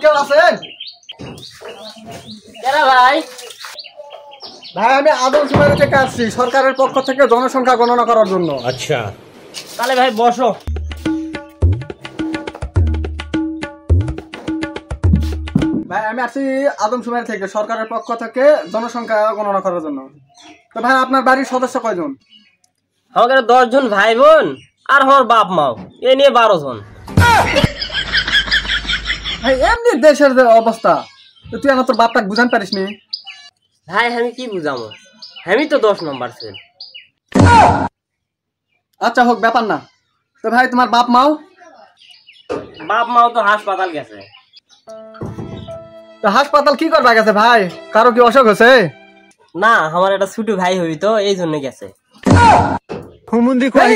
কেউ আছেন? ভাই ভাই আমি আদমশুমারি থেকে আসছি, সরকারের পক্ষ থেকে জনসংখ্যা গণনা করার জন্য। আচ্ছা তাহলে ভাই বসো। ভাই আমি আসছি আদমশুমারি থেকে, সরকারের পক্ষ থেকে জনসংখ্যা গণনা করার জন্য। তো ভাই আপনার বাড়ির সদস্য কয়জন? আমাদের 10 জন ভাই বোন আর হর বাপ মাও, এ নিয়ে 12 জন। ভাই এমনি দেশের যে অবস্থা, তুই আমার তোর বাপটাকে বুঝান পারিস নি? ভাই আমি কি বুঝামো, আমি তো 10 নম্বর ছেলে। আচ্ছা হোক, ব্যাপার না। তো ভাই তোমার বাপ মাও? বাপ মাও তো হাসপাতাল গেছে। তো হাসপাতাল কি করবা গেছে ভাই? কারো কি অসুখ হয়েছে? না আমার একটা ছোট ভাই হবি তো এই জন্য গেছে। হুমুন্দি কয়